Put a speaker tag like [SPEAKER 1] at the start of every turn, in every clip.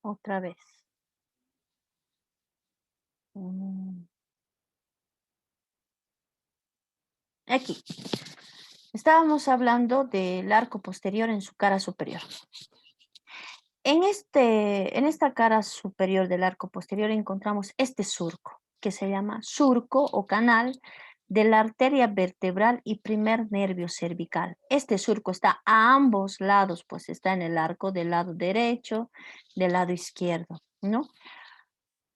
[SPEAKER 1] Otra vez. Mm. Aquí. Estábamos hablando del arco posterior en su cara superior. En esta cara superior del arco posterior encontramos este surco, que se llama surco o canal de la arteria vertebral y primer nervio cervical. Este surco está a ambos lados, pues está en el arco del lado derecho, del lado izquierdo, ¿no?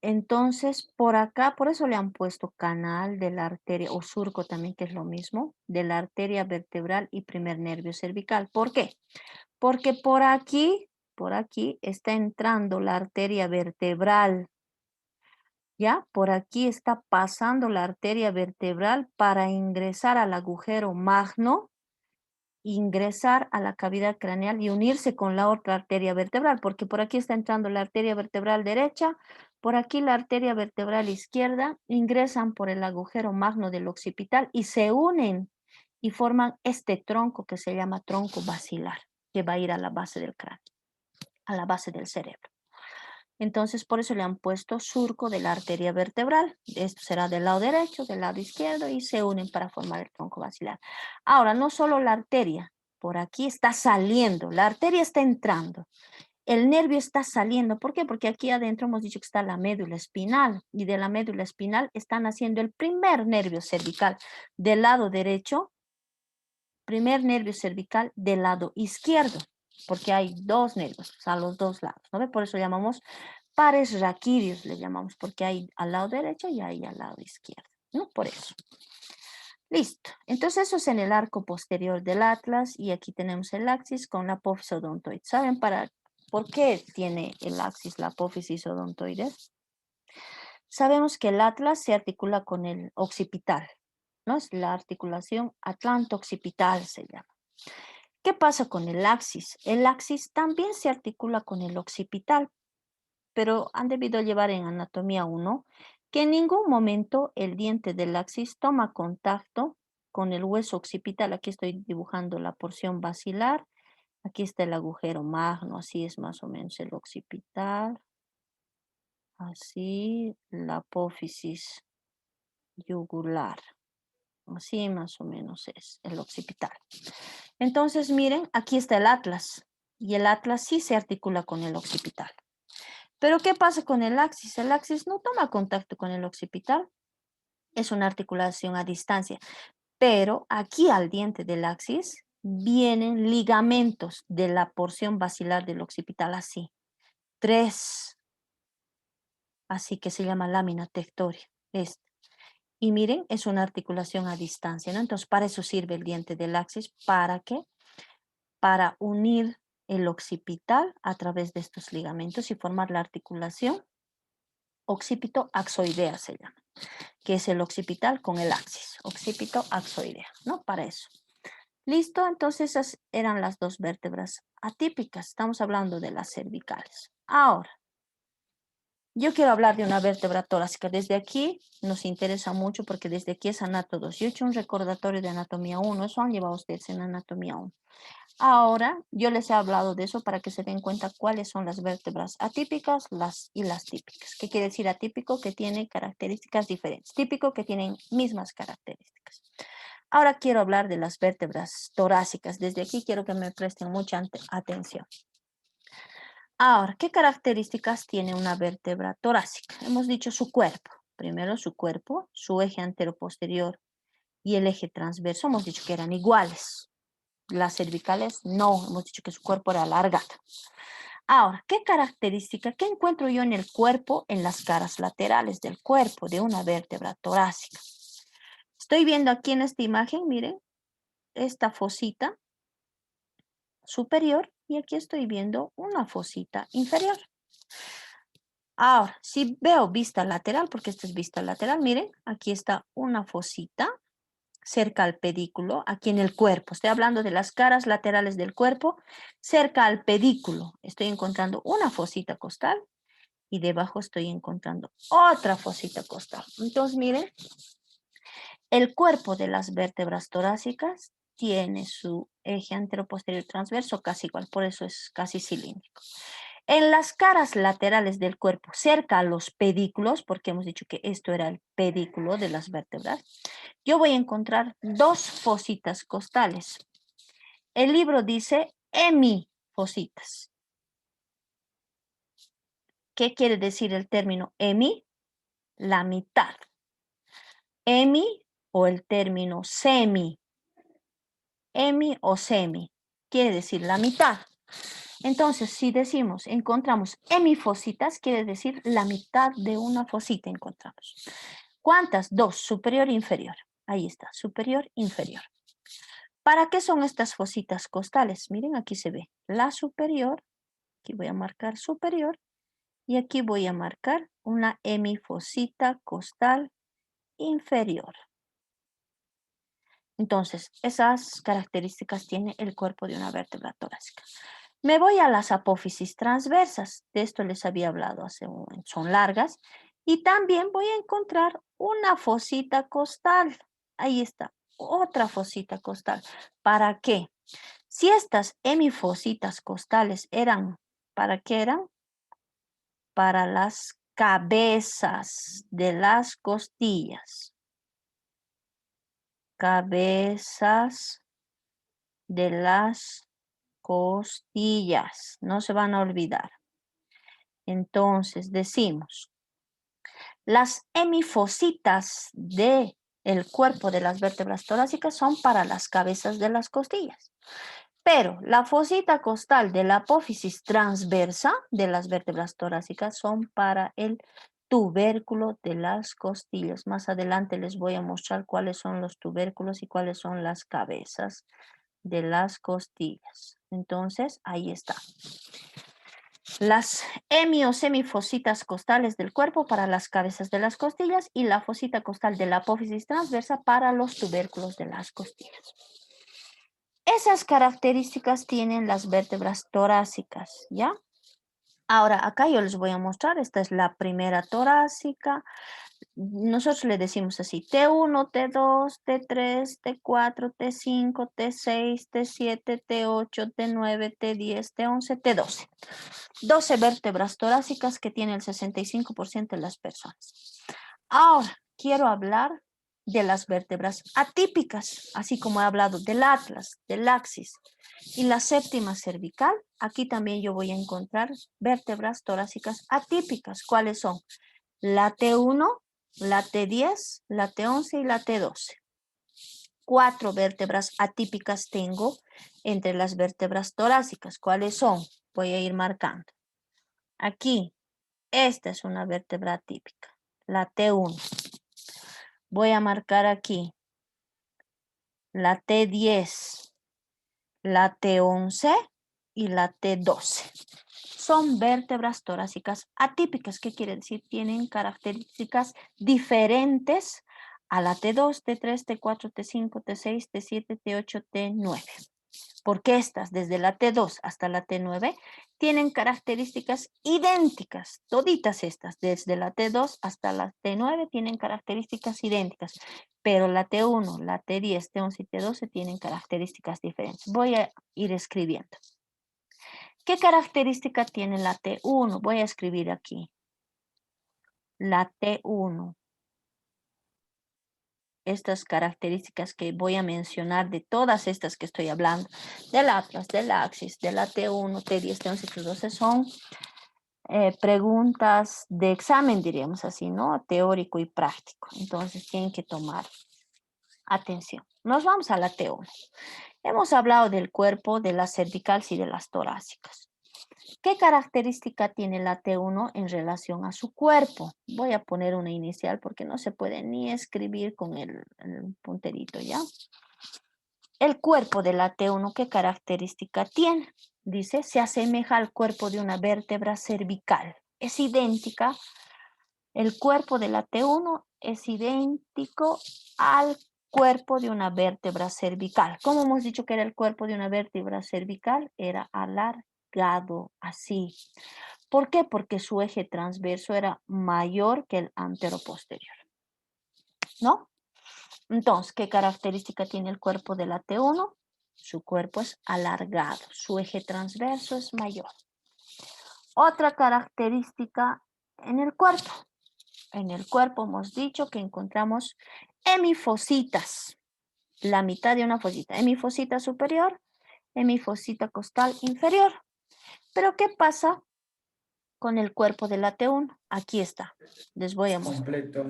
[SPEAKER 1] Entonces, por acá, por eso le han puesto canal de la arteria o surco también, que es lo mismo, de la arteria vertebral y primer nervio cervical. ¿Por qué? Porque por aquí está entrando la arteria vertebral, ¿ya? Por aquí está pasando la arteria vertebral para ingresar al agujero magno, ingresar a la cavidad craneal y unirse con la otra arteria vertebral, porque por aquí está entrando la arteria vertebral derecha, por aquí la arteria vertebral izquierda, ingresan por el agujero magno del occipital y se unen y forman este tronco que se llama tronco basilar, que va a ir a la base del cráneo, a la base del cerebro. Entonces, por eso le han puesto surco de la arteria vertebral. Esto será del lado derecho, del lado izquierdo y se unen para formar el tronco basilar. Ahora, no solo la arteria, por aquí está saliendo, la arteria está entrando, el nervio está saliendo. ¿Por qué? Porque aquí adentro hemos dicho que está la médula espinal y de la médula espinal están haciendo el primer nervio cervical del lado derecho, primer nervio cervical del lado izquierdo, porque hay dos nervios a los dos lados, ¿no ve? Por eso llamamos pares raquídeos, le llamamos, porque hay al lado derecho y hay al lado izquierdo, ¿no? Por eso. Listo. Entonces eso es en el arco posterior del atlas y aquí tenemos el axis con la apófisis odontoide. ¿Saben por qué tiene el axis la apófisis odontoide? Sabemos que el atlas se articula con el occipital, ¿no? Es la articulación atlanto-occipital se llama. ¿Qué pasa con el axis? El axis también se articula con el occipital, pero han debido llevar en anatomía 1 que en ningún momento el diente del axis toma contacto con el hueso occipital. Aquí estoy dibujando la porción basilar, aquí está el agujero magno, así es más o menos el occipital, así la apófisis yugular, así más o menos es el occipital. Entonces miren, aquí está el atlas y el atlas sí se articula con el occipital. Pero ¿qué pasa con el axis? El axis no toma contacto con el occipital, es una articulación a distancia, pero aquí al diente del axis vienen ligamentos de la porción basilar del occipital así, 3, así que se llama lámina tectoria. Y miren, es una articulación a distancia, ¿no? Entonces, para eso sirve el diente del axis. ¿Para qué? Para unir el occipital a través de estos ligamentos y formar la articulación occipito-axoidea se llama, que es el occipital con el axis, occipito-axoidea, ¿no? Para eso. Listo, entonces esas eran las dos vértebras atípicas. Estamos hablando de las cervicales. Ahora, yo quiero hablar de una vértebra torácica. Desde aquí nos interesa mucho porque desde aquí es anato 2. Yo he hecho un recordatorio de anatomía 1. Eso han llevado ustedes en anatomía 1. Ahora, yo les he hablado de eso para que se den cuenta cuáles son las vértebras atípicas y las típicas. ¿Qué quiere decir atípico? Que tiene características diferentes. Típico, que tienen mismas características. Ahora quiero hablar de las vértebras torácicas. Desde aquí quiero que me presten mucha atención. Ahora, ¿qué características tiene una vértebra torácica? Hemos dicho su cuerpo. Primero su cuerpo, su eje antero-posterior y el eje transverso. Hemos dicho que eran iguales. Las cervicales no, hemos dicho que su cuerpo era alargado. Ahora, ¿qué característica, qué encuentro yo en el cuerpo, en las caras laterales del cuerpo de una vértebra torácica? Estoy viendo aquí en esta imagen, miren, esta fosita superior y aquí estoy viendo una fosita inferior. Ahora, si veo vista lateral, porque esta es vista lateral, miren, aquí está una fosita cerca al pedículo, aquí en el cuerpo. Estoy hablando de las caras laterales del cuerpo, cerca al pedículo. Estoy encontrando una fosita costal y debajo estoy encontrando otra fosita costal. Entonces, miren, el cuerpo de las vértebras torácicas tiene su eje anteroposterior transverso casi igual, por eso es casi cilíndrico. En las caras laterales del cuerpo, cerca a los pedículos, porque hemos dicho que esto era el pedículo de las vértebras, yo voy a encontrar dos fositas costales. El libro dice hemifositas. ¿Qué quiere decir el término hemi? La mitad. Hemi o el término semi. Hemi o semi quiere decir la mitad. Entonces, si decimos, encontramos hemifositas, quiere decir la mitad de una fosita encontramos. ¿Cuántas? Dos, superior e inferior. Ahí está, superior e inferior. ¿Para qué son estas fositas costales? Miren, aquí se ve la superior. Aquí voy a marcar superior. Y aquí voy a marcar una hemifosita costal inferior. Entonces, esas características tiene el cuerpo de una vértebra torácica. Me voy a las apófisis transversas. De esto les había hablado hace un momento. Son largas. Y también voy a encontrar una fosita costal. Ahí está, otra fosita costal. ¿Para qué? Si estas hemifositas costales eran, ¿para qué eran? Para las cabezas de las costillas. Cabezas de las costillas. No se van a olvidar. Entonces decimos, las hemifositas del cuerpo de las vértebras torácicas son para las cabezas de las costillas. Pero la fosita costal de la apófisis transversa de las vértebras torácicas son para el tubérculo de las costillas. Más adelante les voy a mostrar cuáles son los tubérculos y cuáles son las cabezas de las costillas. Entonces, ahí está. Las hemi o semifositas costales del cuerpo para las cabezas de las costillas y la fosita costal de la apófisis transversa para los tubérculos de las costillas. Esas características tienen las vértebras torácicas, ¿ya? Ahora, acá yo les voy a mostrar, esta es la primera torácica. Nosotros le decimos así, T1, T2, T3, T4, T5, T6, T7, T8, T9, T10, T11, T12. 12 vértebras torácicas que tiene el 65% de las personas. Ahora, quiero hablar de las vértebras atípicas, así como he hablado del atlas, del axis y la séptima cervical. Aquí también yo voy a encontrar vértebras torácicas atípicas. ¿Cuáles son? La T1, la T10, la T11 y la T12. 4 vértebras atípicas tengo entre las vértebras torácicas. ¿Cuáles son? Voy a ir marcando. Aquí, esta es una vértebra atípica, la T1. Voy a marcar aquí la T10, la T11 y la T12. Son vértebras torácicas atípicas. ¿Qué quiere decir? Tienen características diferentes a la T2, T3, T4, T5, T6, T7, T8, T9. Porque estas, desde la T2 hasta la T9, tienen características idénticas. Toditas estas, desde la T2 hasta la T9, tienen características idénticas. Pero la T1, la T10, T11 y T12 tienen características diferentes. Voy a ir escribiendo. ¿Qué característica tiene la T1? Voy a escribir aquí. La T1. Estas características que voy a mencionar de todas estas que estoy hablando, del atlas, del axis, de la T1, T10, T11, T12, son preguntas de examen, diríamos así, ¿no? Teórico y práctico. Entonces tienen que tomar atención. Nos vamos a la T1. Hemos hablado del cuerpo, de las cervicales y de las torácicas. ¿Qué característica tiene la T1 en relación a su cuerpo? Voy a poner una inicial porque no se puede ni escribir con el punterito, ¿ya? El cuerpo de la T1, ¿qué característica tiene? Dice, se asemeja al cuerpo de una vértebra cervical. Es idéntica. El cuerpo de la T1 es idéntico al cuerpo de una vértebra cervical. ¿Cómo hemos dicho que era el cuerpo de una vértebra cervical? Era alargado, así. ¿Por qué? Porque su eje transverso era mayor que el anteroposterior. ¿No? Entonces, ¿qué característica tiene el cuerpo de la T1? Su cuerpo es alargado, su eje transverso es mayor. Otra característica en el cuerpo. En el cuerpo hemos dicho que encontramos hemifositas, la mitad de una fosita. Hemifosita superior, hemifosita costal inferior. Pero ¿qué pasa con el cuerpo de la T1? Aquí está, les voy a mostrar.
[SPEAKER 2] Completo.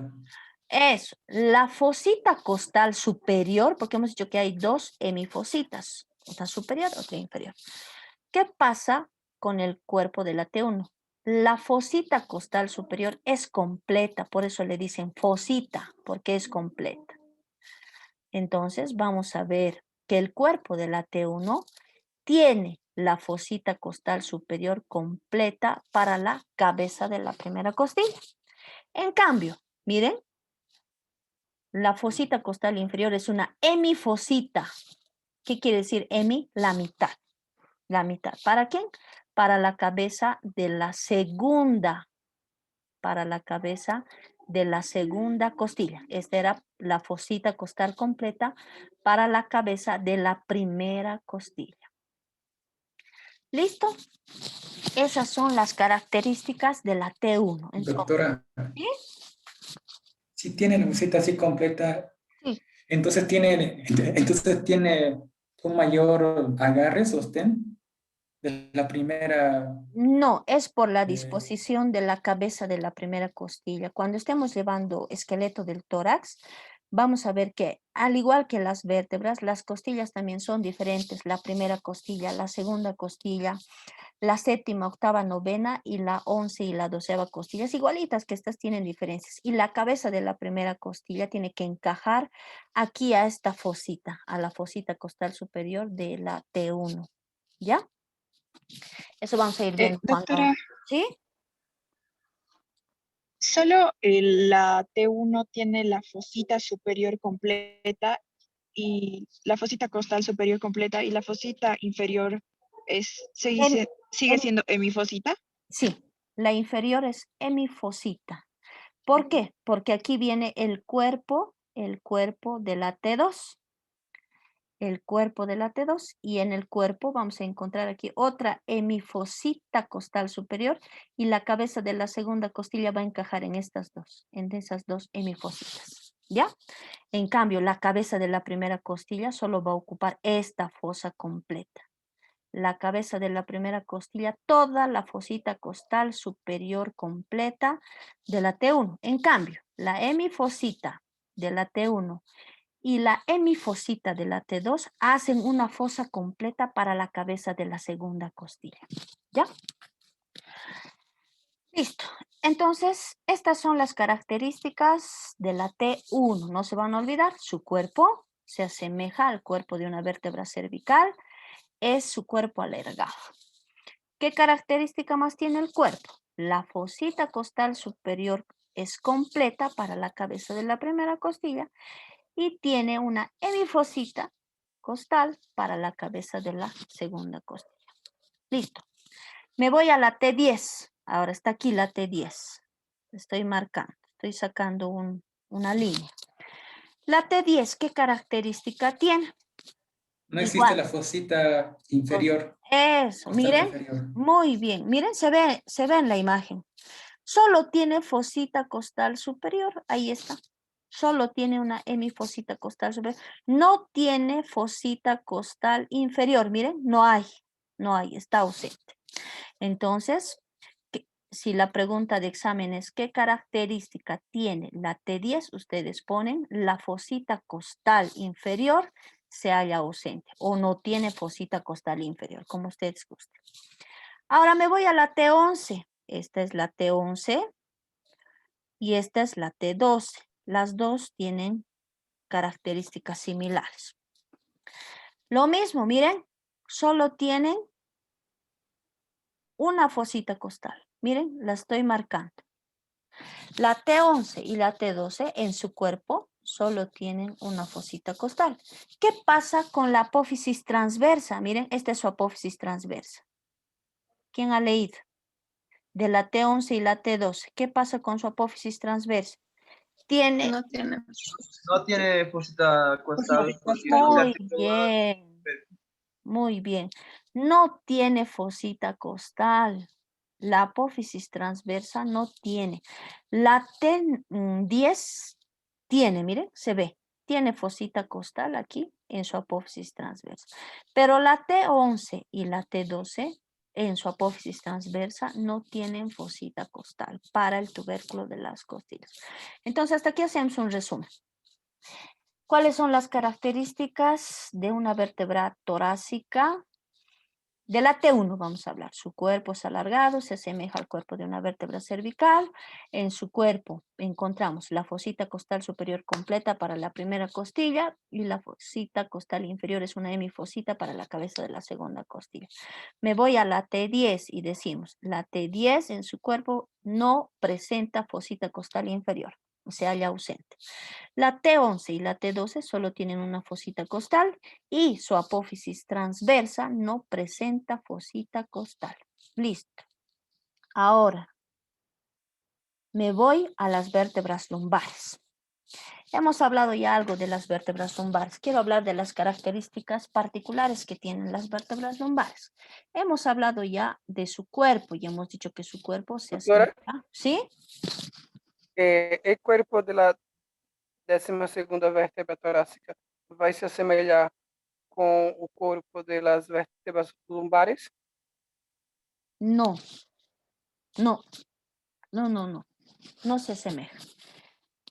[SPEAKER 1] Es la fosita costal superior, porque hemos dicho que hay dos hemifositas, una superior, otra inferior. ¿Qué pasa con el cuerpo de la T1? La fosita costal superior es completa, por eso le dicen fosita, porque es completa. Entonces vamos a ver que el cuerpo de la T1 tiene la fosita costal superior completa para la cabeza de la primera costilla. En cambio, miren, la fosita costal inferior es una hemifosita. ¿Qué quiere decir hemi? La mitad. La mitad. ¿Para quién? Para la cabeza de la segunda. Para la cabeza de la segunda costilla. Esta era la fosita costal completa para la cabeza de la primera costilla. ¿Listo? Esas son las características de la T1.
[SPEAKER 2] Doctora,
[SPEAKER 1] ¿Sí?
[SPEAKER 2] si tiene la musita así completa,
[SPEAKER 1] Sí.
[SPEAKER 2] entonces tiene un mayor agarre, sostén de la primera.
[SPEAKER 1] No, es por la
[SPEAKER 2] eh,
[SPEAKER 1] disposición de la cabeza de la primera costilla. Cuando estemos llevando esqueleto del tórax, vamos a ver que al igual que las vértebras, las costillas también son diferentes. La primera costilla, la segunda costilla, la séptima, octava, novena y la 11 y la 12ª costillas, igualitas que estas tienen diferencias. Y la cabeza de la primera costilla tiene que encajar aquí a esta fosita, a la fosita costal superior de la T1. ¿Ya? Eso vamos a ir viendo cuando...
[SPEAKER 3] Doctora,
[SPEAKER 1] ¿Sí?
[SPEAKER 3] solo la T1 tiene la fosita superior completa y la fosita costal superior completa y la fosita inferior
[SPEAKER 1] En-
[SPEAKER 3] sigue
[SPEAKER 1] en-
[SPEAKER 3] siendo hemifosita.
[SPEAKER 1] sí, la inferior es hemifosita. ¿Por qué? Porque aquí viene el cuerpo de la T2. El cuerpo de la T2 y en el cuerpo vamos a encontrar aquí otra hemifosita costal superior y la cabeza de la segunda costilla va a encajar en esas dos hemifositas, ¿ya? En cambio, la cabeza de la primera costilla solo va a ocupar esta fosa completa. La cabeza de la primera costilla, toda la fosita costal superior completa de la T1. En cambio, la hemifosita de la T1 y la hemifosita de la T2 hacen una fosa completa para la cabeza de la segunda costilla. ¿Ya? Listo. Entonces, estas son las características de la T1. No se van a olvidar, su cuerpo se asemeja al cuerpo de una vértebra cervical, es su cuerpo alargado. ¿Qué característica más tiene el cuerpo? La fosita costal superior es completa para la cabeza de la primera costilla y tiene una hemifosita costal para la cabeza de la segunda costilla. Listo. Me voy a la T10. Ahora está aquí la T10. Estoy marcando, estoy sacando una línea. La T10, ¿qué característica tiene?
[SPEAKER 2] no existe
[SPEAKER 1] Igual.
[SPEAKER 2] la fosita inferior,
[SPEAKER 1] Eso,
[SPEAKER 2] costal
[SPEAKER 1] miren,
[SPEAKER 2] inferior.
[SPEAKER 1] muy bien. Miren, se ve en la imagen. Solo tiene fosita costal superior, ahí está. Solo tiene una hemifosita costal superior. No tiene fosita costal inferior, miren, no hay, está ausente. Entonces, si la pregunta de examen es ¿qué característica tiene la T10? Ustedes ponen la fosita costal inferior se halla ausente o no tiene fosita costal inferior, como ustedes gusten. Ahora me voy a la T11. Esta es la T11 y esta es la T12. Las dos tienen características similares. Lo mismo, miren, solo tienen una fosita costal. Miren, la estoy marcando. La T11 y la T12 en su cuerpo solo tienen una fosita costal. ¿Qué pasa con la apófisis transversa? Miren, esta es su apófisis transversa. ¿Quién ha leído? De la T11 y la T12. ¿Qué pasa con su apófisis transversa? Tiene,
[SPEAKER 4] No tiene.
[SPEAKER 5] No tiene fosita costal porque es
[SPEAKER 1] muy
[SPEAKER 5] idéntico a-
[SPEAKER 1] bien, muy bien. No tiene fosita costal. La apófisis transversa no tiene. La T10 tiene, miren, se ve. Tiene fosita costal aquí en su apófisis transversa. Pero la T11 y la T12 en su apófisis transversa no tienen fosita costal para el tubérculo de las costillas. Entonces, hasta aquí hacemos un resumen. ¿Cuáles son las características de una vértebra torácica? De la T1 vamos a hablar. Su cuerpo es alargado, se asemeja al cuerpo de una vértebra cervical. En su cuerpo encontramos la fosita costal superior completa para la primera costilla y la fosita costal inferior es una hemifosita para la cabeza de la segunda costilla. Me voy a la T10 y decimos, la T10 en su cuerpo no presenta fosita costal inferior, se halla ausente. La T11 y la T12 solo tienen una fosita costal y su apófisis transversa no presenta fosita costal. Listo. Ahora, me voy a las vértebras lumbares. Hemos hablado ya algo de las vértebras lumbares. Quiero hablar de las características particulares que tienen las vértebras lumbares. Hemos hablado ya de su cuerpo y hemos dicho que su cuerpo se
[SPEAKER 6] Doctora,
[SPEAKER 1] asemeja. ¿Sí?
[SPEAKER 6] el cuerpo de la 12ª vértebra torácica vai se assemelhar com o corpo das vértebras lumbares?
[SPEAKER 1] No. No. No, no, no. No se asemeja.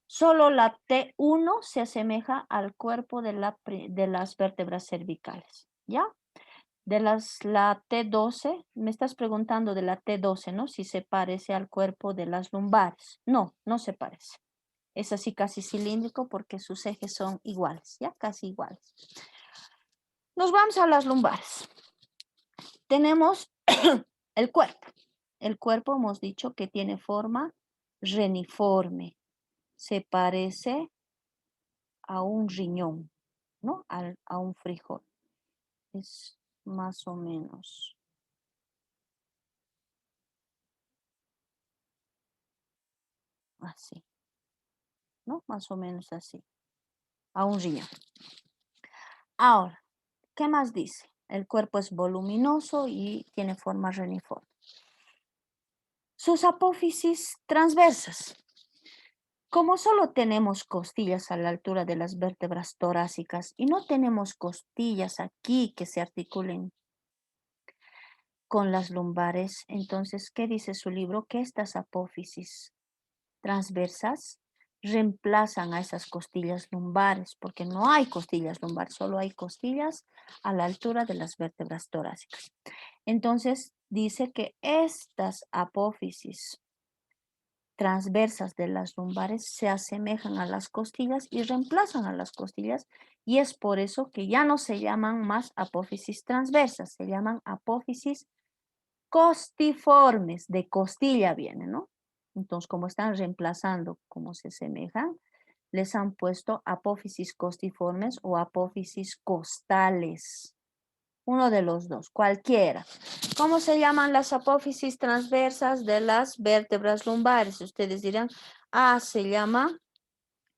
[SPEAKER 1] Solo la T1 se asemeja al cuerpo de las vértebras cervicales, ¿ya? La T12, me estás preguntando de la T12, ¿no? Si se parece al cuerpo de las lumbares. No, no se parece. Es así casi cilíndrico porque sus ejes son iguales, ¿ya? Casi iguales. Nos vamos a las lumbares. Tenemos el cuerpo. El cuerpo hemos dicho que tiene forma reniforme. Se parece a un riñón, ¿no? A un frijol. Es más o menos así, ¿no? Más o menos así, a un riñón. Ahora, ¿qué más dice? El cuerpo es voluminoso y tiene forma reniforme. Sus apófisis transversas. Como solo tenemos costillas a la altura de las vértebras torácicas y no tenemos costillas aquí que se articulen con las lumbares, entonces, ¿qué dice su libro? Que estas apófisis transversas reemplazan a esas costillas lumbares, porque no hay costillas lumbares, solo hay costillas a la altura de las vértebras torácicas. Entonces, dice que estas apófisis transversas de las lumbares se asemejan a las costillas y reemplazan a las costillas y es por eso que ya no se llaman más apófisis transversas, se llaman apófisis costiformes, de costilla viene, ¿no? Entonces, como están reemplazando, como se asemejan, les han puesto apófisis costiformes o apófisis costales. Uno de los dos, cualquiera. ¿Cómo se llaman las apófisis transversas de las vértebras lumbares? Ustedes dirán, se llama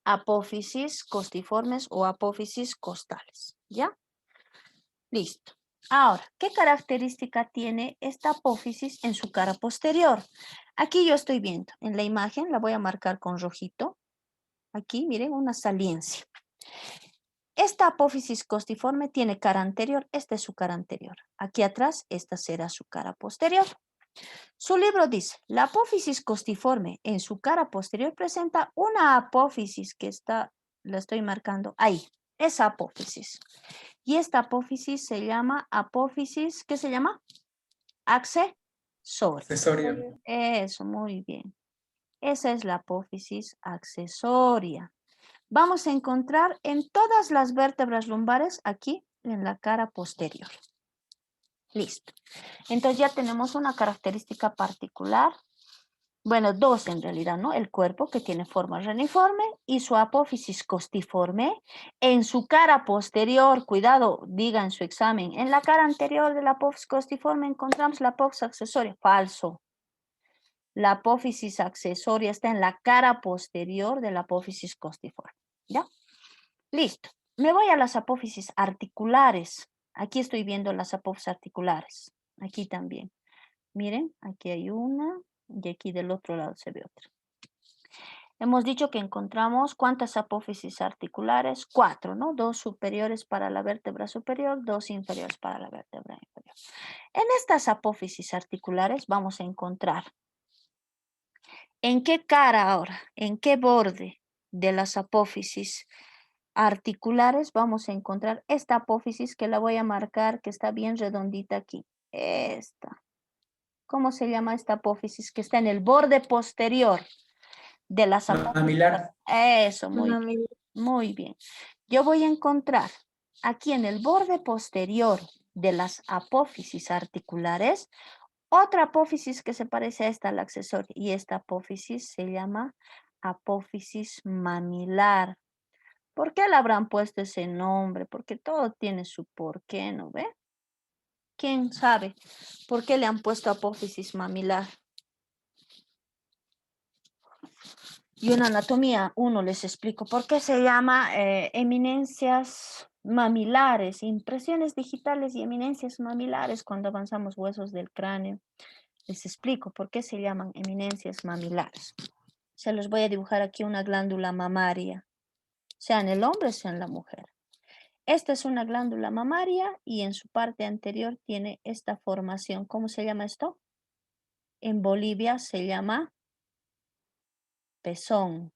[SPEAKER 1] apófisis costiformes o apófisis costales. ¿Ya? Listo. Ahora, ¿qué característica tiene esta apófisis en su cara posterior? Aquí yo estoy viendo, en la imagen, la voy a marcar con rojito. Aquí, miren, una saliencia. Esta apófisis costiforme tiene cara anterior, esta es su cara anterior. Aquí atrás, esta será su cara posterior. Su libro dice, la apófisis costiforme en su cara posterior presenta una apófisis que la estoy marcando ahí, esa apófisis. Y esta apófisis se llama apófisis, ¿qué se llama? Accesoria.
[SPEAKER 2] Accesorio.
[SPEAKER 1] Eso, muy bien. Esa es la apófisis accesoria. Vamos a encontrar en todas las vértebras lumbares aquí en la cara posterior. Listo. Entonces ya tenemos una característica particular. Bueno, dos en realidad, ¿no? El cuerpo que tiene forma reniforme y su apófisis costiforme en su cara posterior. Cuidado, diga en su examen. En la cara anterior de la apófisis costiforme encontramos la apófisis accesoria. Falso. La apófisis accesoria está en la cara posterior de la apófisis costiforme. ¿Ya? Listo. Me voy a las apófisis articulares. Aquí estoy viendo las apófisis articulares. Aquí también. Miren, aquí hay una y aquí del otro lado se ve otra. Hemos dicho que encontramos ¿cuántas apófisis articulares? 4, ¿no? 2 superiores para la vértebra superior, 2 inferiores para la vértebra inferior. En estas apófisis articulares vamos a encontrar ¿en qué cara ahora? ¿En qué borde de las apófisis articulares vamos a encontrar esta apófisis que la voy a marcar, que está bien redondita aquí? Esta. ¿Cómo se llama esta apófisis? Que está en el borde posterior de las apófisis.
[SPEAKER 2] Mamilar.
[SPEAKER 1] Eso, muy bien. Yo voy a encontrar aquí en el borde posterior de las apófisis articulares otra apófisis que se parece a esta, la accesoria, y esta apófisis se llama apófisis mamilar. ¿Por qué le habrán puesto ese nombre? Porque todo tiene su porqué, ¿no ve? ¿Quién sabe por qué le han puesto apófisis mamilar? Y en anatomía 1 les explico por qué se llama eminencias mamilares, impresiones digitales y eminencias mamilares cuando avanzamos huesos del cráneo. Les explico por qué se llaman eminencias mamilares. Se los voy a dibujar aquí una glándula mamaria, sea en el hombre, sea en la mujer. Esta es una glándula mamaria y en su parte anterior tiene esta formación. ¿Cómo se llama esto? En Bolivia se llama pezón,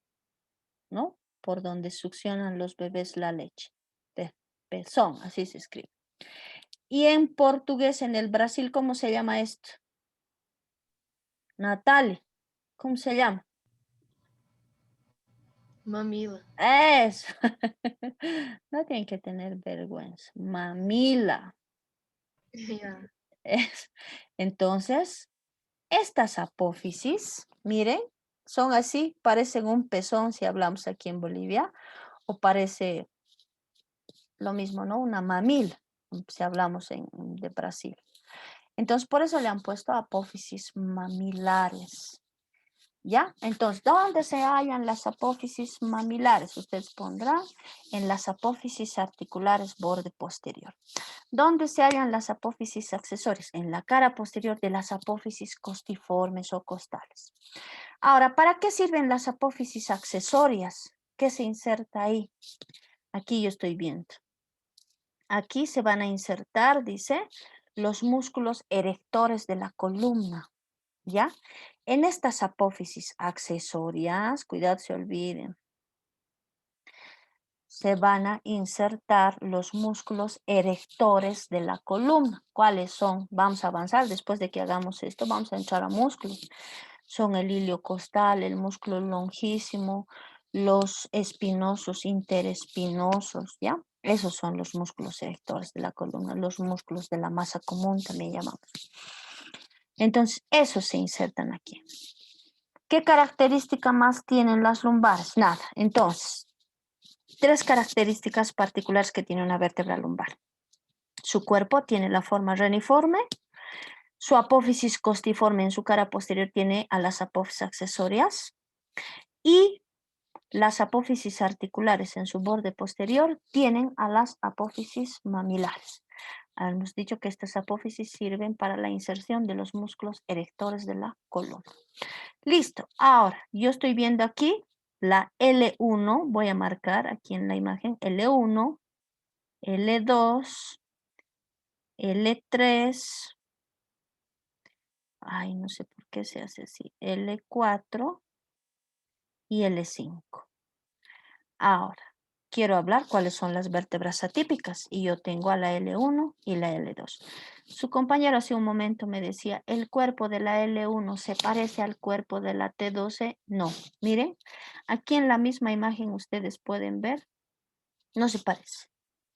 [SPEAKER 1] ¿no? Por donde succionan los bebés la leche. Pezón, así se escribe. Y en portugués, en el Brasil, ¿cómo se llama esto? Natalie, ¿cómo se llama?
[SPEAKER 4] Mamila.
[SPEAKER 1] Eso. No tienen que tener vergüenza. Mamila.
[SPEAKER 4] Yeah.
[SPEAKER 1] Entonces, estas apófisis, miren, son así, parecen un pezón si hablamos aquí en Bolivia, o parece lo mismo, ¿no? Una mamila, si hablamos de Brasil. Entonces, por eso le han puesto apófisis mamilares. ¿Ya? Entonces, ¿dónde se hallan las apófisis mamilares? Ustedes pondrán en las apófisis articulares borde posterior. ¿Dónde se hallan las apófisis accesorias? En la cara posterior de las apófisis costiformes o costales. Ahora, ¿para qué sirven las apófisis accesorias? ¿Qué se inserta ahí? Aquí yo estoy viendo. Aquí se van a insertar, dice, los músculos erectores de la columna. ¿Ya? En estas apófisis accesorias, cuidado se olviden, se van a insertar los músculos erectores de la columna. ¿Cuáles son? Vamos a avanzar después de que hagamos esto, vamos a entrar a músculos. Son el ilio costal, el músculo longísimo, los espinosos, interespinosos, ¿ya? Esos son los músculos erectores de la columna, los músculos de la masa común también llamamos. Entonces, esos se insertan aquí. ¿Qué característica más tienen las lumbares? Nada. Entonces, 3 características particulares que tiene una vértebra lumbar. Su cuerpo tiene la forma reniforme, su apófisis costiforme en su cara posterior tiene a las apófisis accesorias y las apófisis articulares en su borde posterior tienen a las apófisis mamilares. Hemos dicho que estas apófisis sirven para la inserción de los músculos erectores de la columna. Listo. Ahora, yo estoy viendo aquí la L1. Voy a marcar aquí en la imagen L1, L2, L3. Ay, no sé por qué se hace así. L4 y L5. Ahora, quiero hablar cuáles son las vértebras atípicas y yo tengo a la L1 y la L2. Su compañero hace un momento me decía, ¿el cuerpo de la L1 se parece al cuerpo de la T12? No, miren, aquí en la misma imagen ustedes pueden ver, no se parece,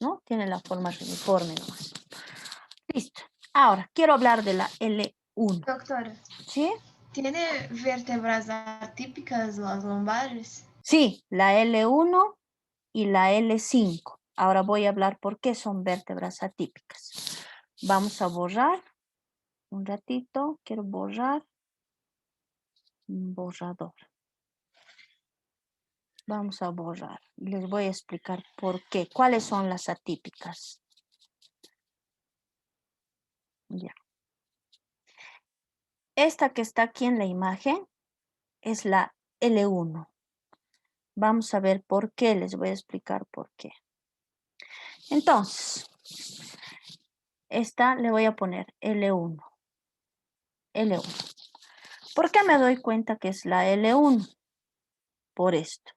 [SPEAKER 1] ¿no? Tiene la forma uniforme nomás. Listo. Ahora, quiero hablar de la L1.
[SPEAKER 4] Doctora,
[SPEAKER 1] ¿Sí?
[SPEAKER 4] ¿tiene vértebras atípicas las lumbares?
[SPEAKER 1] Sí, la L1 y la L5. Ahora voy a hablar por qué son vértebras atípicas. Vamos a borrar un ratito. Quiero borrar. Borrador. Vamos a borrar. Les voy a explicar por qué. ¿Cuáles son las atípicas? Ya. Esta que está aquí en la imagen es la L1. Vamos a ver por qué. Les voy a explicar por qué. Entonces, esta le voy a poner L1. L1. ¿Por qué me doy cuenta que es la L1? Por esto.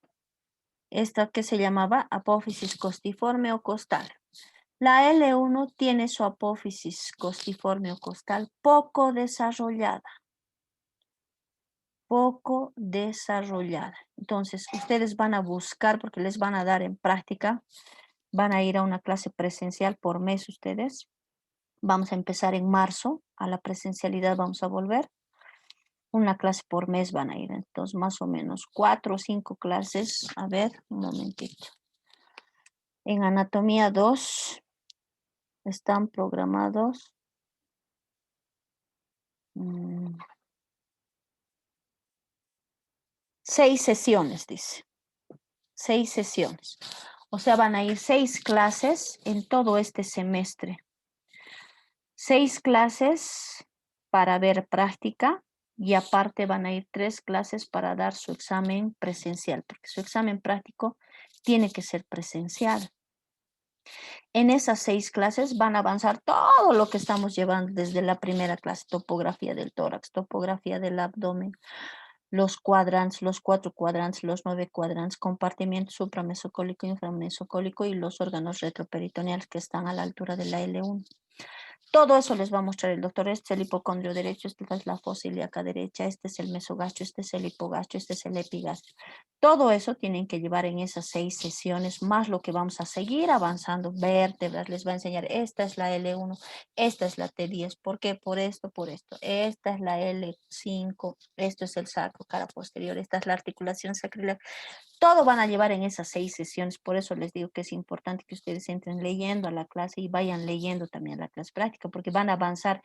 [SPEAKER 1] Esta que se llamaba apófisis costiforme o costal. La L1 tiene su apófisis costiforme o costal poco desarrollada. Poco desarrollada. Entonces, ustedes van a buscar, porque les van a dar en práctica, van a ir a una clase presencial por mes ustedes. Vamos a empezar en marzo, a la presencialidad vamos a volver. Una clase por mes van a ir, entonces más o menos 4 o 5 clases. A ver, un momentito. En anatomía 2 están programados 6 sesiones, dice. 6 sesiones. O sea, van a ir 6 clases en todo este semestre. 6 clases para ver práctica y aparte van a ir 3 clases para dar su examen presencial, porque su examen práctico tiene que ser presencial. En esas 6 clases van a avanzar todo lo que estamos llevando desde la primera clase: topografía del tórax, topografía del abdomen, los cuadrantes, los 4 cuadrantes, los 9 cuadrantes, compartimiento supramesocólico, inframesocólico y los órganos retroperitoneales que están a la altura de la L1. Todo eso les va a mostrar el doctor. Este es el hipocondrio derecho, esta es la fosa ilíaca derecha, este es el mesogastro, este es el hipogastro, este es el epigastro. Todo eso tienen que llevar en esas 6 sesiones, más lo que vamos a seguir avanzando. Vértebras, les va a enseñar, esta es la L1, esta es la T10, ¿por qué? Por esto, por esto. Esta es la L5, esto es el sacro, cara posterior, esta es la articulación sacroiliaca. Todo van a llevar en esas 6 sesiones, por eso les digo que es importante que ustedes entren leyendo a la clase y vayan leyendo también la clase práctica, porque van a avanzar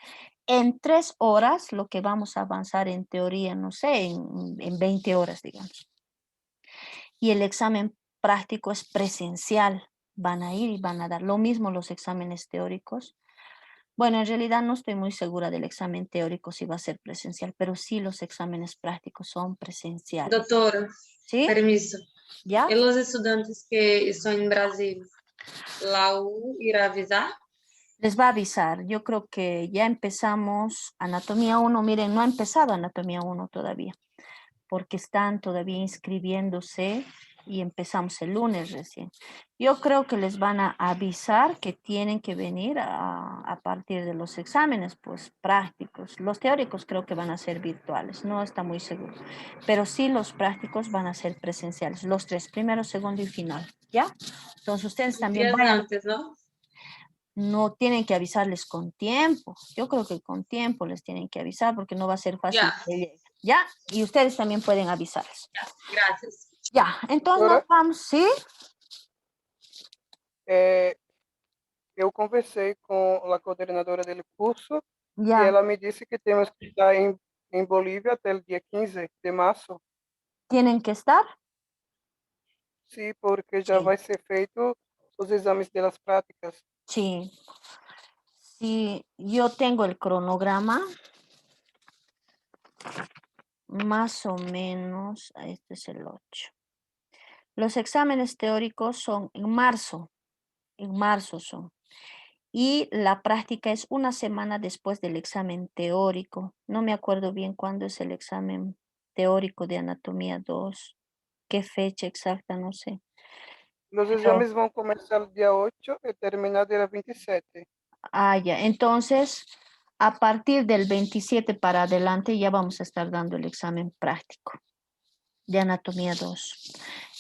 [SPEAKER 1] en 3 horas lo que vamos a avanzar en teoría, no sé, en 20 horas, digamos. Y el examen práctico es presencial, van a ir y van a dar lo mismo los exámenes teóricos. Bueno, en realidad no estoy muy segura del examen teórico si va a ser presencial, pero sí los exámenes prácticos son presenciales.
[SPEAKER 7] Doutora,
[SPEAKER 1] ¿Sí?
[SPEAKER 7] permiso.
[SPEAKER 1] ¿Ya?
[SPEAKER 7] E os estudantes que estão em Brasília, la U irá avisar?
[SPEAKER 1] Les va a avisar. Yo creo que ya empezamos anatomía 1. Miren, no ha empezado anatomía 1 todavía, porque están todavía inscribiéndose y empezamos el lunes recién. Yo creo que les van a avisar que tienen que venir a partir de los exámenes, pues prácticos. Los teóricos creo que van a ser virtuales, no está muy seguro. Pero sí los prácticos van a ser presenciales, los 3, primero, segundo y final, ¿ya? Entonces ustedes también
[SPEAKER 7] Dias
[SPEAKER 1] vayan.
[SPEAKER 7] antes, ¿no?
[SPEAKER 1] No tienen que avisarles con tiempo. Yo creo que con tiempo les tienen que avisar porque no va a ser fácil
[SPEAKER 7] Ya.
[SPEAKER 1] que lleguen. ¿Ya? Y ustedes también pueden avisarles.
[SPEAKER 7] Ya, gracias.
[SPEAKER 1] Ya, entonces
[SPEAKER 6] Doutora,
[SPEAKER 1] nos vamos, ¿sí?
[SPEAKER 6] Eu conversei com a coordenadora do curso e
[SPEAKER 1] Ya.
[SPEAKER 6] ela me disse que temos que estar em Bolívia até o dia 15 de março.
[SPEAKER 1] ¿Tienen que estar?
[SPEAKER 6] Sim, porque já
[SPEAKER 1] Sí.
[SPEAKER 6] vai ser feito os exames das práticas.
[SPEAKER 1] Sí. Sí, yo tengo el cronograma. Más o menos, este es el 8. Los exámenes teóricos son en marzo son. Y la práctica es una semana después del examen teórico. No me acuerdo bien cuándo es el examen teórico de anatomía 2. Qué fecha exacta, no sé.
[SPEAKER 6] Os
[SPEAKER 1] Pero,
[SPEAKER 6] exames vão começar dia 8 e terminar dia 27.
[SPEAKER 1] ya. Entonces, a partir del 27 para adelante ya vamos a estar dando el examen práctico de anatomía 2.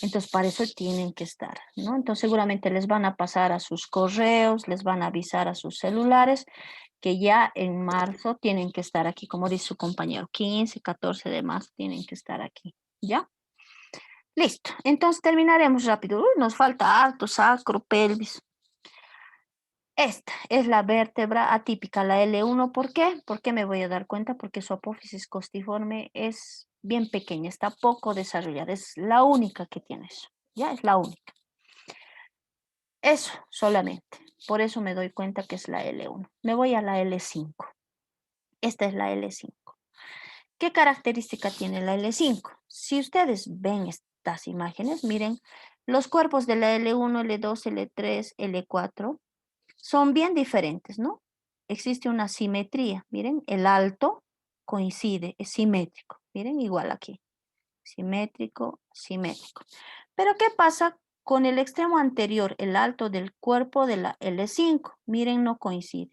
[SPEAKER 1] Entonces, para eso tienen que estar, ¿no? Entonces, seguramente les van a pasar a sus correos, les van a avisar a sus celulares que ya en marzo tienen que estar aquí, como dice su compañero, 15, 14 de marzo tienen que estar aquí, ¿ya? Listo, entonces terminaremos rápido. Nos falta alto, sacro, pelvis. Esta es la vértebra atípica, la L1. ¿Por qué? ¿Por qué me voy a dar cuenta? Porque su apófisis costiforme es bien pequeña, está poco desarrollada, es la única que tiene eso, ya es la única. Eso solamente, por eso me doy cuenta que es la L1. Me voy a la L5. Esta es la L5. ¿Qué característica tiene la L5? Si ustedes ven estas imágenes, miren, los cuerpos de la L1, L2, L3, L4 son bien diferentes, ¿no? Existe una simetría, miren, el alto coincide, es simétrico, miren, igual aquí, simétrico, simétrico. Pero ¿qué pasa con el extremo anterior, el alto del cuerpo de la L5? Miren, no coincide.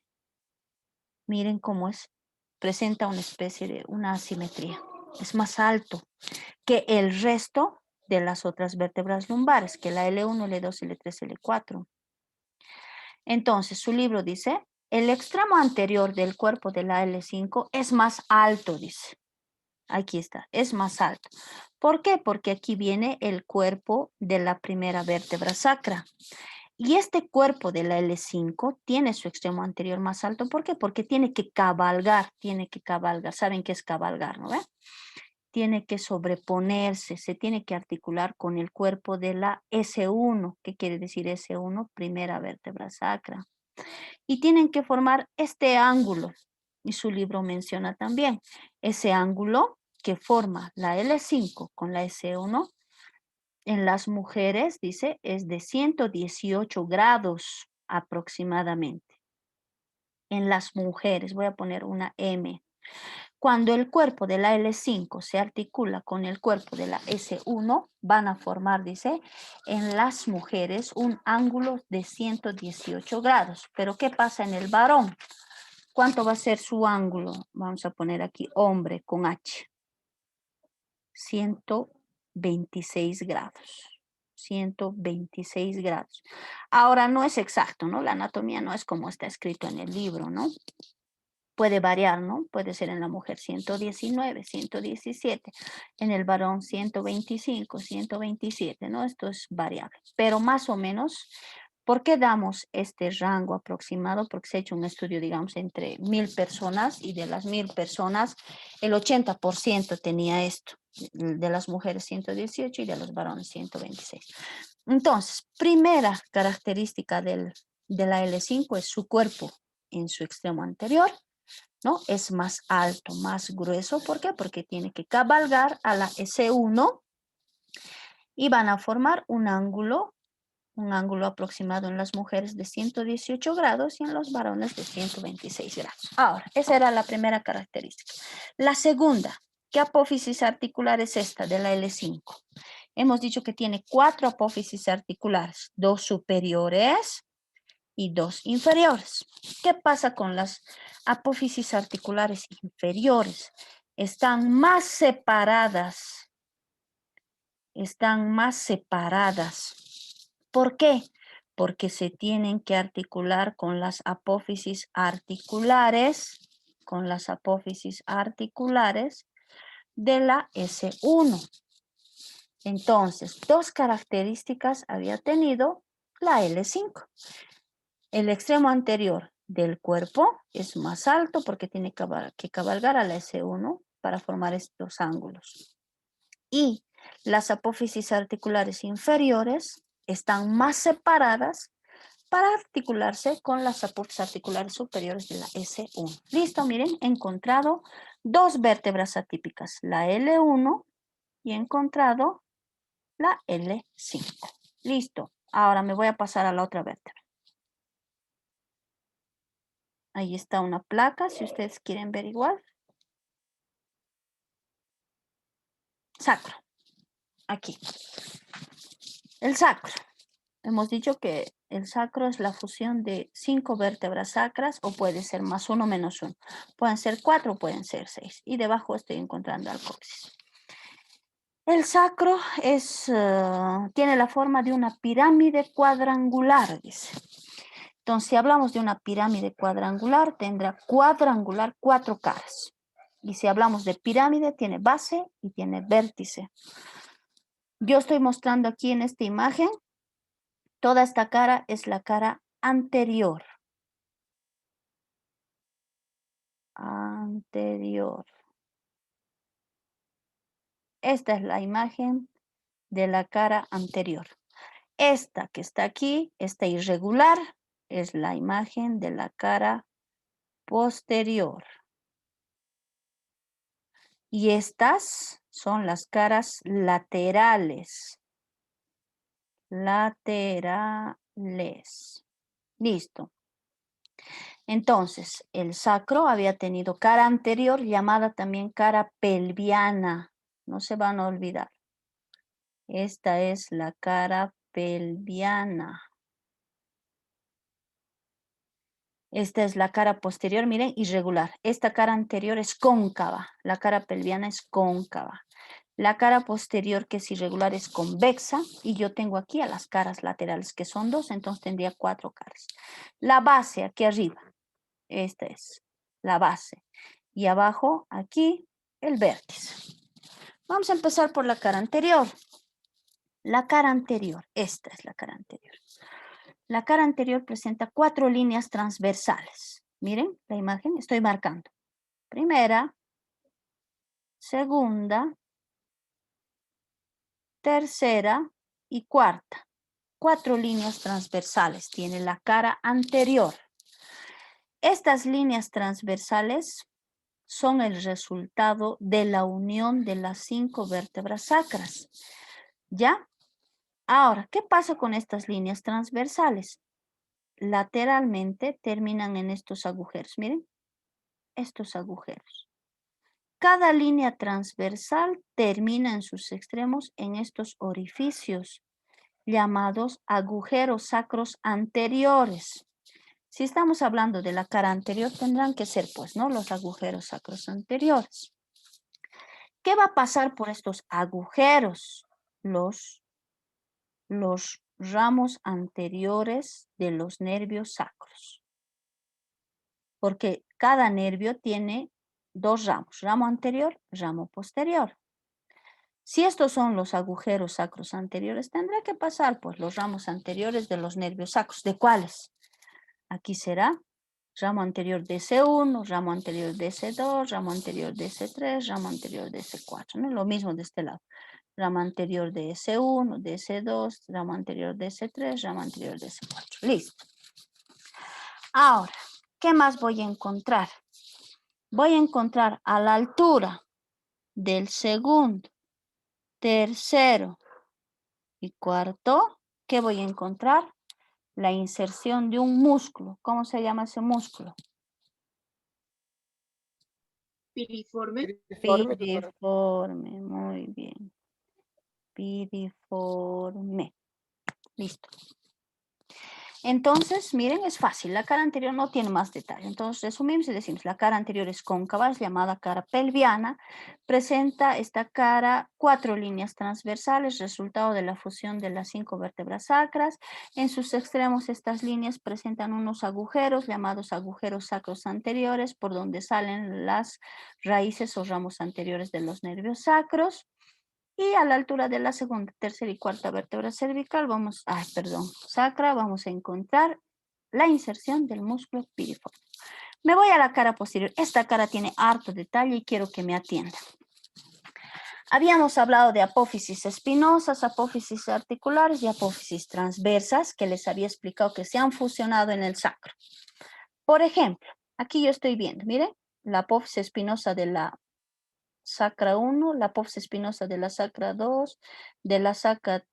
[SPEAKER 1] Miren cómo es, presenta una especie de una asimetría. Es más alto que el resto de las otras vértebras lumbares, que la L1, L2, L3, L4. Entonces, su libro dice, el extremo anterior del cuerpo de la L5 es más alto, dice. Aquí está, es más alto. ¿Por qué? Porque aquí viene el cuerpo de la primera vértebra sacra. Y este cuerpo de la L5 tiene su extremo anterior más alto. ¿Por qué? Porque tiene que cabalgar. ¿Saben qué es cabalgar, no ve? Tiene que sobreponerse, se tiene que articular con el cuerpo de la S1. ¿Qué quiere decir S1? Primera vértebra sacra. Y tienen que formar este ángulo. Y su libro menciona también ese ángulo que forma la L5 con la S1. En las mujeres, dice, es de 118 grados aproximadamente. En las mujeres, voy a poner una M. Cuando el cuerpo de la L5 se articula con el cuerpo de la S1, van a formar, dice, en las mujeres un ángulo de 118 grados. Pero ¿qué pasa en el varón? ¿Cuánto va a ser su ángulo? Vamos a poner aquí hombre con H. 126 grados. 126 grados. Ahora no es exacto, ¿no? La anatomía no es como está escrito en el libro, ¿no? Puede variar, ¿no? Puede ser en la mujer 119, 117, en el varón 125, 127, ¿no? Esto es variable, pero más o menos, ¿por qué damos este rango aproximado? Porque se ha hecho un estudio, digamos, entre 1000 personas y de las 1000 personas, el 80% tenía esto, de las mujeres 118 y de los varones 126. Entonces, primera característica de la L5 es su cuerpo en su extremo anterior, ¿no? Es más alto, más grueso. ¿Por qué? Porque tiene que cabalgar a la S1 y van a formar un ángulo aproximado en las mujeres de 118 grados y en los varones de 126 grados. Ahora, esa era la primera característica. La segunda, ¿qué apófisis articular es esta de la L5? Hemos dicho que tiene 4 apófisis articulares, 2 superiores y 2 inferiores. ¿Qué pasa con las apófisis articulares inferiores? Están más separadas. Están más separadas. ¿Por qué? Porque se tienen que articular con las apófisis articulares, de la S1. Entonces, 2 características había tenido la L5. El extremo anterior del cuerpo es más alto porque tiene que cabalgar a la S1 para formar estos ángulos. Y las apófisis articulares inferiores están más separadas para articularse con las apófisis articulares superiores de la S1. Listo, miren, he encontrado 2 vértebras atípicas, la L1 y he encontrado la L5. Listo, ahora me voy a pasar a la otra vértebra. Ahí está una placa, si ustedes quieren ver igual. Sacro. Aquí. El sacro. Hemos dicho que el sacro es la fusión de 5 vértebras sacras o puede ser más 1 menos 1. Pueden ser 4 o pueden ser 6. Y debajo estoy encontrando al coxis. El sacro tiene la forma de una pirámide cuadrangular, dice. Entonces, si hablamos de una pirámide cuadrangular, tendrá cuadrangular 4 caras. Y si hablamos de pirámide, tiene base y tiene vértice. Yo estoy mostrando aquí en esta imagen, toda esta cara es la cara anterior. Anterior. Esta es la imagen de la cara anterior. Esta que está aquí, esta irregular, es la imagen de la cara posterior. Y estas son las caras laterales. Laterales. Listo. Entonces, el sacro había tenido cara anterior llamada también cara pelviana. No se van a olvidar. Esta es la cara pelviana. Esta es la cara posterior, miren, irregular. Esta cara anterior es cóncava. La cara pelviana es cóncava. La cara posterior, que es irregular, es convexa. Y yo tengo aquí a las caras laterales, que son 2, entonces tendría 4 caras. La base, aquí arriba. Esta es la base. Y abajo, aquí, el vértice. Vamos a empezar por la cara anterior. La cara anterior, esta es la cara anterior. La cara anterior presenta 4 líneas transversales. Miren la imagen, estoy marcando. Primera, segunda, tercera y cuarta. 4 líneas transversales tiene la cara anterior. Estas líneas transversales son el resultado de la unión de las 5 vértebras sacras. ¿Ya? Ahora, ¿qué pasa con estas líneas transversales? Lateralmente terminan en estos agujeros. Miren, estos agujeros. Cada línea transversal termina en sus extremos en estos orificios llamados agujeros sacros anteriores. Si estamos hablando de la cara anterior, tendrán que ser, pues, ¿no? Los agujeros sacros anteriores. ¿Qué va a pasar por estos agujeros? Los ramos anteriores de los nervios sacros. Porque cada nervio tiene 2 ramos, ramo anterior, ramo posterior. Si estos son los agujeros sacros anteriores, tendrá que pasar pues los ramos anteriores de los nervios sacros. ¿De cuáles? Aquí será ramo anterior de DC1, ramo anterior de DC2, ramo anterior de DC3, ramo anterior de DC4, ¿no? Lo mismo de este lado. Ramo anterior de S1, de S2, ramo anterior de S3, ramo anterior de S4. Listo. Ahora, ¿qué más voy a encontrar? Voy a encontrar a la altura del segundo, tercero y cuarto, ¿qué voy a encontrar? La inserción de un músculo. ¿Cómo se llama ese músculo?
[SPEAKER 7] Piriforme.
[SPEAKER 1] Piriforme, muy bien. Piriforme. Listo. Entonces, miren, es fácil. La cara anterior no tiene más detalle. Entonces, resumimos y decimos, la cara anterior es cóncava, es llamada cara pelviana. Presenta esta cara 4 líneas transversales, resultado de la fusión de las 5 vértebras sacras. En sus extremos, estas líneas presentan unos agujeros, llamados agujeros sacros anteriores, por donde salen las raíces o ramos anteriores de los nervios sacros. Y a la altura de la segunda, tercera y cuarta vértebra cervical, sacra, vamos a encontrar la inserción del músculo piriforme. Me voy a la cara posterior. Esta cara tiene harto detalle y quiero que me atiendan. Habíamos hablado de apófisis espinosas, apófisis articulares y apófisis transversas, que les había explicado que se han fusionado en el sacro. Por ejemplo, aquí yo estoy viendo, miren, la apófisis espinosa de la sacra 1, la apófisis espinosa de la sacra 2, de la sacra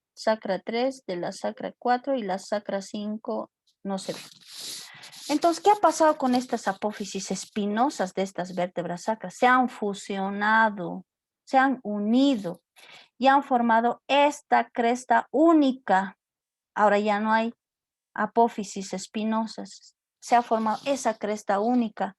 [SPEAKER 1] 3, de la sacra 4 y la sacra 5 no se ve. Entonces, ¿qué ha pasado con estas apófisis espinosas de estas vértebras sacras? Se han fusionado, se han unido y han formado esta cresta única. Ahora ya no hay apófisis espinosas. Se ha formado esa cresta única